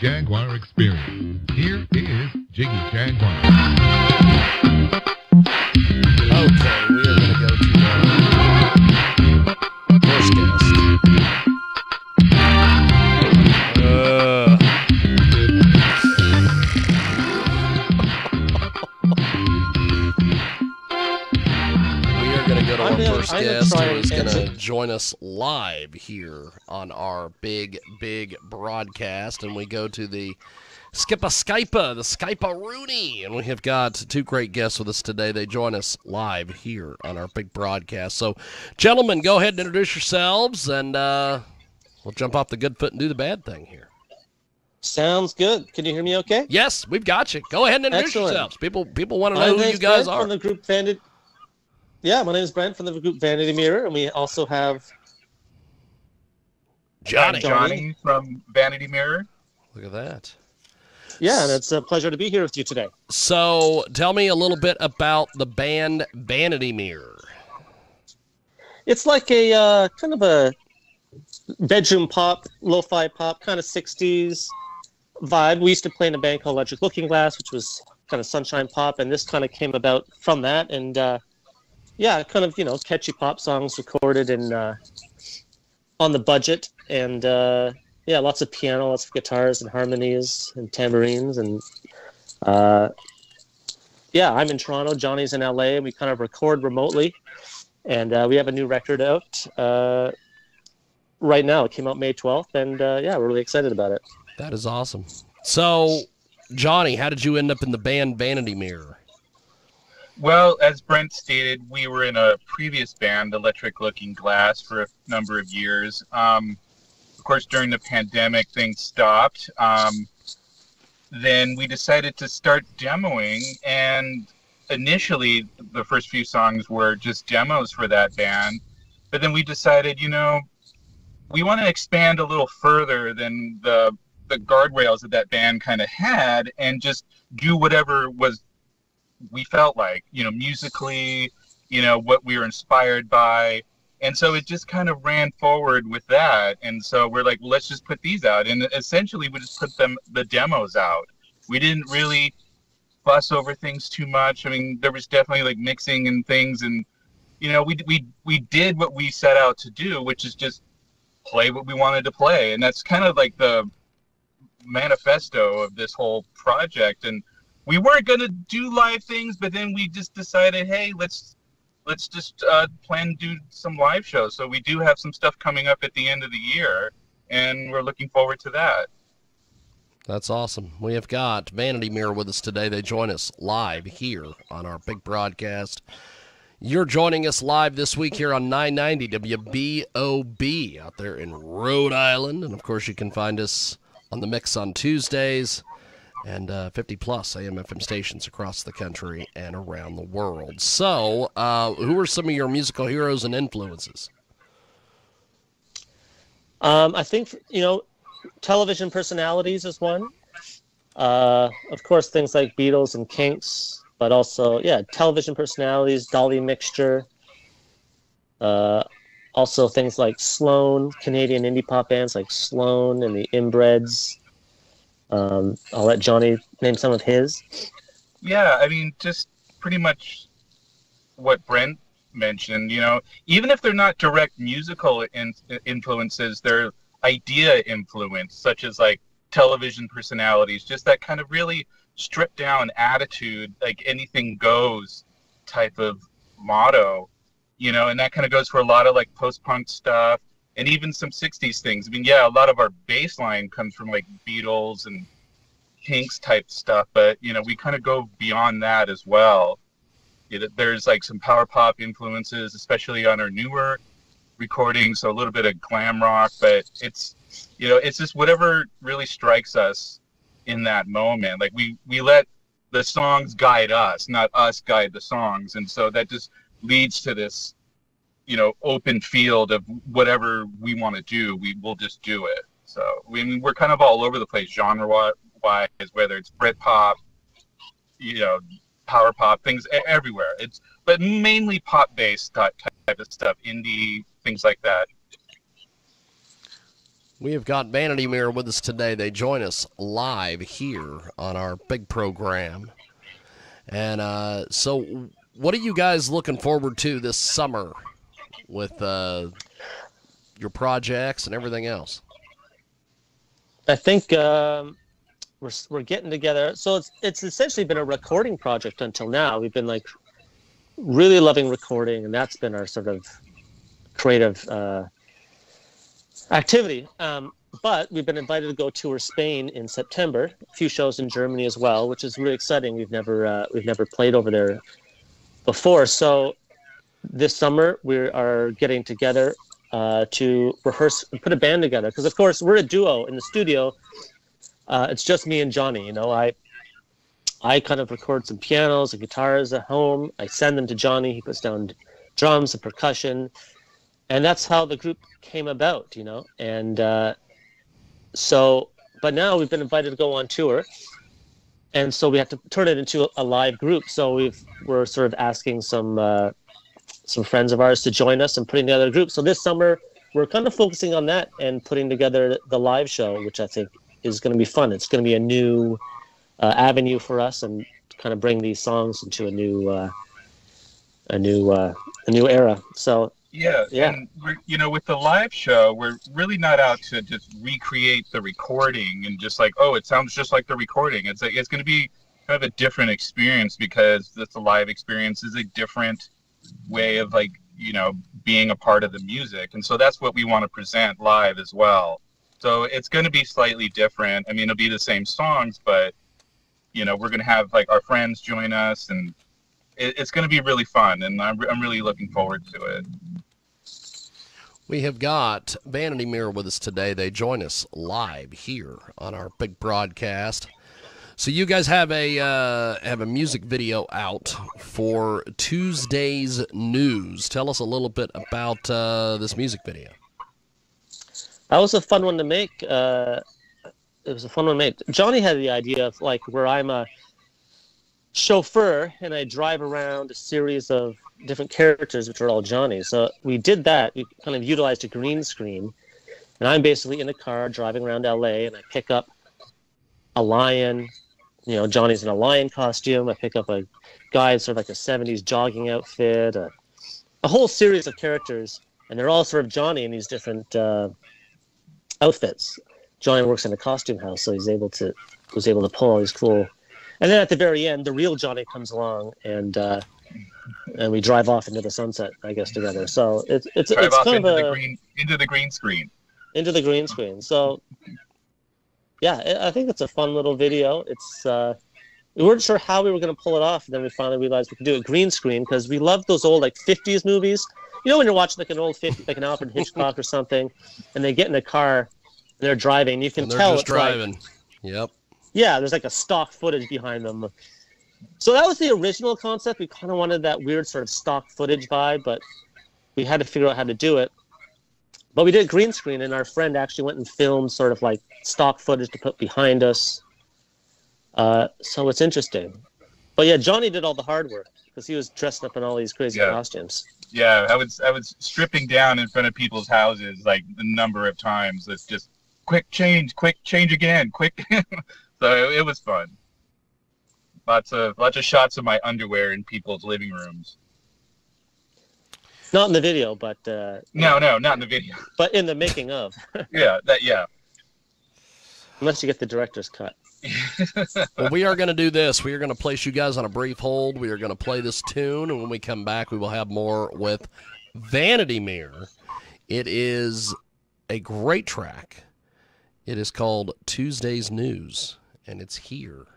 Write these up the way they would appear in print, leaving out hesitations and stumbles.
Jaguar experience. Here is Jiggy Jaguar. Okay, we are going to go to our first guest. We are going to go to our first guest who is going to join us live here on our big broadcast. And we go to the Skypa Rooney, and we have got two great guests with us today. They join us live here on our big broadcast. So, gentlemen, go ahead and introduce yourselves, and we'll jump off the good foot and do the bad thing here. Sounds good. Can you hear me okay? Yes, we've got you. Go ahead and introduce yourselves. People want to know who you guys are. From the group Vanity. Yeah, my name is Brent from the group Vanity Mirror, and we also have Johnny from Vanity Mirror. Look at that. Yeah, and it's a pleasure to be here with you today. So, tell me a little bit about the band Vanity Mirror. It's like a kind of a bedroom pop, lo-fi pop, kind of 60s vibe. We used to play in a band called Electric Looking Glass, which was kind of sunshine pop, and this kind of came about from that. And yeah, kind of, catchy pop songs recorded and on the budget, and yeah, lots of piano, lots of guitars and harmonies and tambourines, and yeah, I'm in Toronto, Johnny's in LA, and we kind of record remotely, and we have a new record out right now. It came out May 12th, and yeah, we're really excited about it. That is awesome. So, Johnny, how did you end up in the band Vanity Mirror? Well, as Brent stated, we were in a previous band, Electric Looking Glass, for a number of years. Of course, during the pandemic, things stopped. Then we decided to start demoing, and initially, the first few songs were just demos for that band. But then we decided, we want to expand a little further than the guardrails that band kind of had, and just do whatever we felt like, musically, what we were inspired by. And so it just kind of ran forward with that. And so we're like, well, let's just put these out. And essentially we just put the demos out. We didn't really fuss over things too much. I mean, there was definitely like mixing and things. And, we did what we set out to do, which is just play what we wanted to play. And that's kind of like the manifesto of this whole project. And we weren't going to do live things, but then we just decided, hey, let's just plan to do some live shows. So we do have some stuff coming up at the end of the year, and we're looking forward to that. That's awesome. We have got Vanity Mirror with us today. They join us live here on our big broadcast. You're joining us live this week here on 990 WBOB out there in Rhode Island. And, of course, you can find us on the mix on Tuesdays, and 50-plus AM/FM stations across the country and around the world. So, who are some of your musical heroes and influences? I think, television personalities is one. Of course, things like Beatles and Kinks, but also, yeah, television personalities, Dolly Mixture. Also things like Sloan, Canadian indie pop bands like Sloan and the Inbreds. I'll let Johnny name some of his. Yeah, I mean, just pretty much what Brent mentioned, even if they're not direct musical influences, they're idea influence, such as like television personalities, just that kind of really stripped down attitude, like anything goes type of motto, and that kind of goes for a lot of like post-punk stuff. And even some 60s things. I mean, yeah, a lot of our bass line comes from like Beatles and Kinks type stuff, but, we kind of go beyond that as well. There's like some power pop influences, especially on our newer recordings, so a little bit of glam rock, but it's just whatever really strikes us in that moment. Like we let the songs guide us, not us guide the songs. And so that just leads to this open field of whatever we want to do, we'll just do it. So we're kind of all over the place genre-wise, whether it's Britpop, power pop, things everywhere. But mainly pop-based type of stuff, indie, things like that. We have got Vanity Mirror with us today. They join us live here on our big program. And so what are you guys looking forward to this summer with your projects and everything else? I think we're getting together. So it's essentially been a recording project until now. We've been like really loving recording, and that's been our sort of creative activity. But we've been invited to go tour Spain in September. A few shows in Germany as well, which is really exciting. We've never played over there before. So this summer we are getting together to rehearse and put a band together. Because of course we're a duo in the studio. It's just me and Johnny. You know, I kind of record some pianos and guitars at home. I send them to Johnny. He puts down drums and percussion. And that's how the group came about, you know. And but now we've been invited to go on tour. And so we have to turn it into a live group. So we're sort of asking some friends of ours to join us and putting together a group. So this summer, we're kind of focusing on that and putting together the live show, which I think is going to be fun. It's going to be a new avenue for us and kind of bring these songs into a new era. So yeah. And with the live show, we're really not out to just recreate the recording and just like, oh, it sounds just like the recording. It's going to be kind of a different experience because the live experience is a different way of like, being a part of the music. And so that's what we want to present live as well. So it's going to be slightly different. I mean, it'll be the same songs, but we're going to have like our friends join us, and it's going to be really fun. And I'm really looking forward to it. We have got Vanity Mirror with us today. They join us live here on our big broadcast. So you guys have a music video out for Tuesday's News. Tell us a little bit about this music video. That was a fun one to make. It was a fun one to make. Johnny had the idea of like where I'm a chauffeur and I drive around a series of different characters, which are all Johnny. So we did that. We kind of utilized a green screen, and I'm basically in a car driving around LA, and I pick up a lion. Johnny's in a lion costume. I pick up a guy in sort of like a 70s jogging outfit, a whole series of characters, and they're all sort of Johnny in these different outfits. Johnny works in a costume house, so was able to pull all these cool. And then at the very end, the real Johnny comes along, and we drive off into the sunset, I guess, together. So it's kind of into the green screen. Into the green screen. So yeah, I think it's a fun little video. It's we weren't sure how we were going to pull it off, and then we finally realized we could do a green screen because we love those old like 50s movies. When you're watching like an old 50, like an Alfred Hitchcock or something, and they get in a car and they're driving, you can tell just it's driving. Like, yep. Yeah, there's like a stock footage behind them. So that was the original concept. We kind of wanted that weird sort of stock footage vibe, but we had to figure out how to do it. But we did green screen, and our friend actually went and filmed sort of like stock footage to put behind us. So it's interesting. But yeah, Johnny did all the hard work because he was dressing up in all these crazy costumes. Yeah, I was stripping down in front of people's houses like the number of times. It's just quick change again, quick. So it was fun. Lots of shots of my underwear in people's living rooms. Not in the video, but no, not in the video. But in the making of. Yeah. Unless you get the director's cut. Well, we are going to do this. We are going to place you guys on a brief hold. We are going to play this tune, and when we come back, we will have more with Vanity Mirror. It is a great track. It is called Tuesday's News, and it's here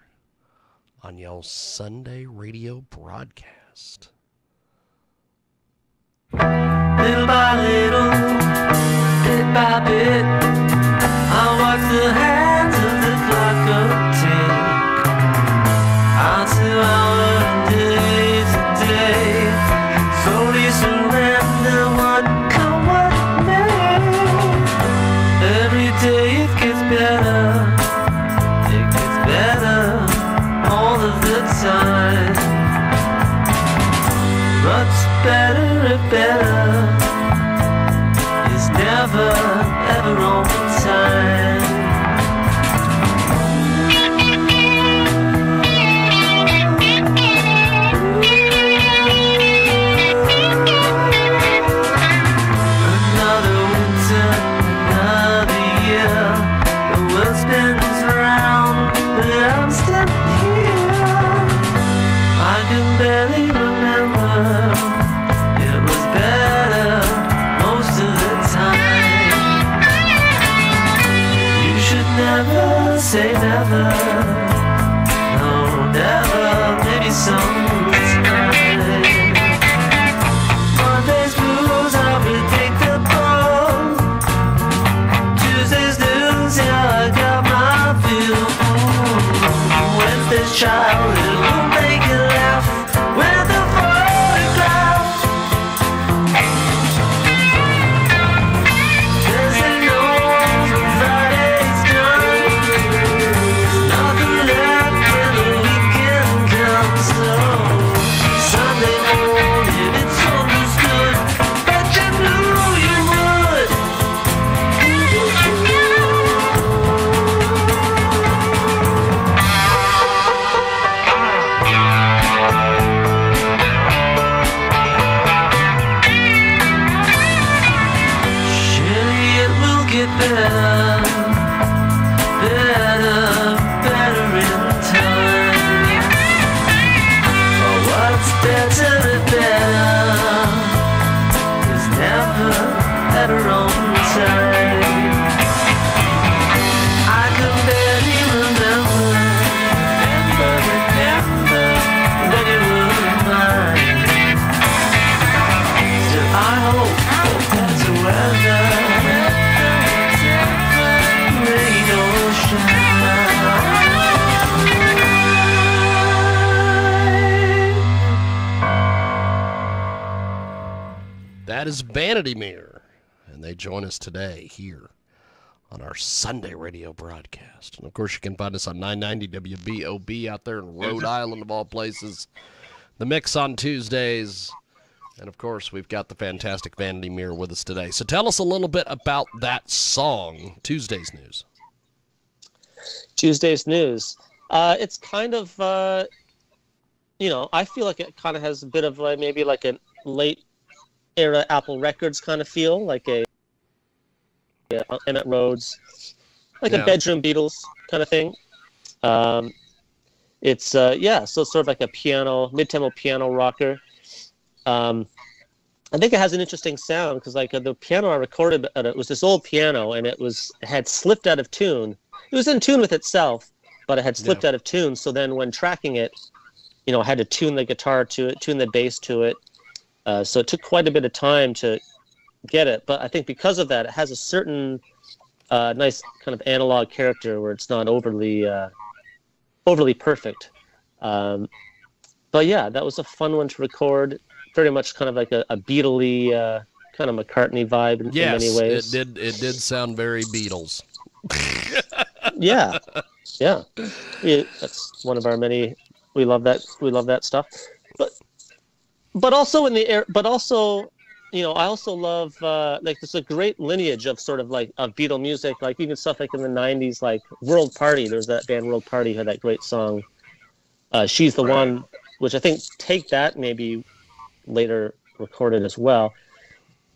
on y'all's Sunday radio broadcast. Little by little, bit by bit, I watch the hands of the clock tick. Hour to hour, day to day, slowly surrender what come what may. Every day it gets better all of the time. Much better, it's never ever on time. say never. No, never. Maybe sometime. Monday's blues are predictable. Tuesday's news, yeah, I got my view. Wednesday's child, it will make you laugh with a photograph. Thursday knows when Friday's done. There's nothing left when the weekend comes. So Sunday morning, it's understood that you knew you would. Surely it will get better, better, better in time. Oh, what's better and better is never better on time. I can barely remember when you were mine. Still, I hope for better weather, rain or shine. That is Vanity Mirror, and they join us today here on our Sunday radio broadcast. And, of course, you can find us on 990 WBOB out there in Rhode Island, of all places. The Mix on Tuesdays. And, of course, we've got the fantastic Vanity Mirror with us today. So tell us a little bit about that song, Tuesday's News. Tuesday's News. It's kind of, I feel like it kind of has a bit of maybe like a late era Apple Records kind of feel, like a Emmett Rhodes, like a bedroom Beatles kind of thing. It's so it's sort of like a piano, mid-tempo piano rocker. I think it has an interesting sound because like the piano I recorded, it was this old piano, and it had slipped out of tune. It was in tune with itself, but it had slipped out of tune. So then when tracking it, I had to tune the guitar to it, tune the bass to it. So it took quite a bit of time to get it. But I think because of that, it has a certain nice kind of analog character where it's not overly perfect. But yeah, that was a fun one to record. Very much kind of like a Beatle-y kind of McCartney vibe in many ways. It did sound very Beatles. Yeah. That's one of our many. We love that stuff. But also I also love like there's a great lineage of sort of like of Beatle music, like even stuff like in the 90s, like World Party. There's that band World Party who had that great song, She's the One, which I think Take That maybe later recorded as well.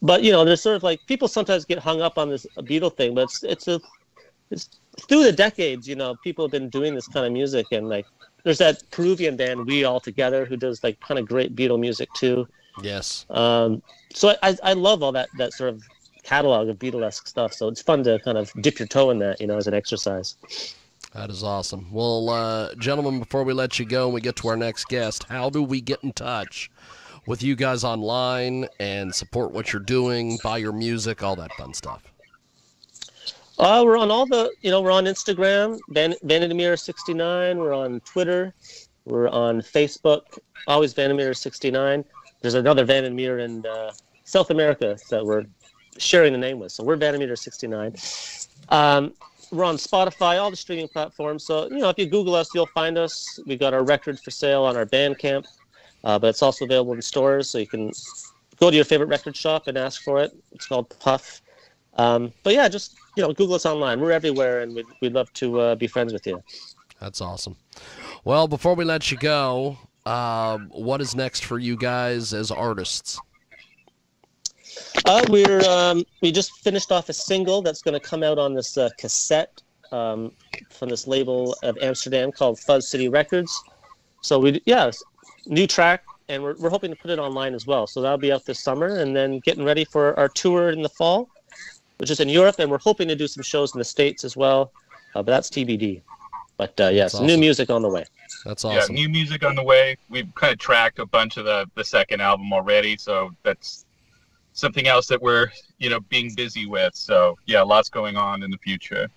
But there's sort of like people sometimes get hung up on this Beatle thing, but it's through the decades, people have been doing this kind of music, and like there's that Peruvian band We All Together who does like kind of great Beatle music too. Yes. So I love all that sort of catalog of Beatlesque stuff. So it's fun to kind of dip your toe in that, as an exercise. That is awesome. Well, gentlemen, before we let you go and we get to our next guest, how do we get in touch with you guys online and support what you're doing, buy your music, all that fun stuff? We're on all the, we're on Instagram, Vanity Mirror 69. We're on Twitter. We're on Facebook, always Vanity Mirror 69. There's another Vanity Mirror in South America that we're sharing the name with. So we're Vanity Mirror 69. We're on Spotify, all the streaming platforms. So, if you Google us, you'll find us. We've got our record for sale on our Bandcamp, but it's also available in stores. So you can go to your favorite record shop and ask for it. It's called Puff. But yeah, just, Google us online. We're everywhere, and we'd love to be friends with you. That's awesome. Well, before we let you go, what is next for you guys as artists? We just finished off a single that's going to come out on this cassette from this label of Amsterdam called Fuzz City Records. So new track, and we're hoping to put it online as well. So that'll be out this summer, and then getting ready for our tour in the fall, which is in Europe, and we're hoping to do some shows in the States as well, but that's TBD. But yes, awesome. new music on the way. That's awesome. Yeah, new music on the way. We've kind of tracked a bunch of the second album already, so that's something else that we're being busy with. So yeah, lots going on in the future.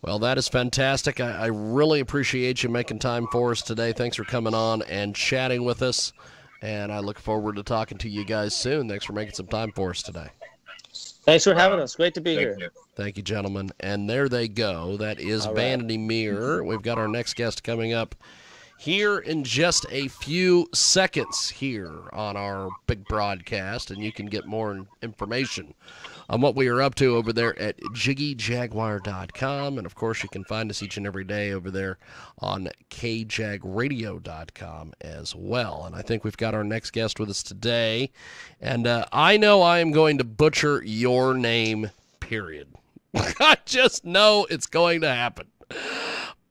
Well, that is fantastic. I really appreciate you making time for us today. Thanks for coming on and chatting with us. And I look forward to talking to you guys soon. Thanks for making some time for us today. Thanks for having us. Great to be here. You. Thank you, gentlemen. And there they go. That is Vanity Mirror. We've got our next guest coming up here in just a few seconds here on our big broadcast. And you can get more information on what we are up to over there at JiggyJaguar.com. And, of course, you can find us each and every day over there on KJAGradio.com as well. And I think we've got our next guest with us today. And I know I am going to butcher your name, period. I just know it's going to happen.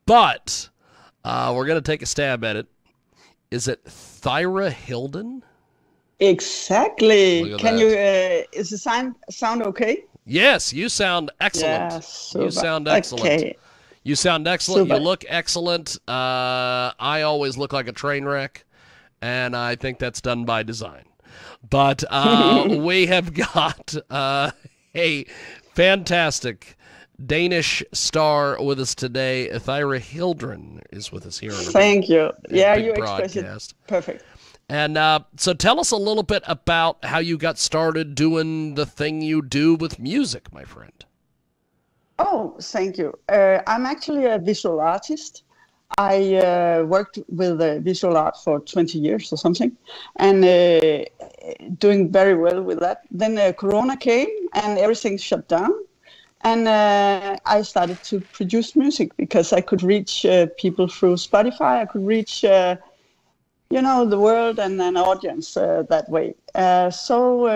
But we're going to take a stab at it. Is it Thyra Hilden? Exactly. Can you? Is the sound okay? Yes, you sound excellent. Yeah, super. You sound excellent. Okay. You sound excellent. Super. You look excellent. I always look like a train wreck, and I think that's done by design. But we have got a fantastic Danish star with us today. Thyra Hildren is with us here. Thank you. Yeah, you broadcast. expressed it perfect. And so tell us a little bit about how you got started doing the thing you do with music, my friend. Oh, thank you. I'm actually a visual artist. I worked with visual art for 20 years or something, and doing very well with that. Then Corona came and everything shut down. And I started to produce music because I could reach people through Spotify. I could reach the world and an audience that way. So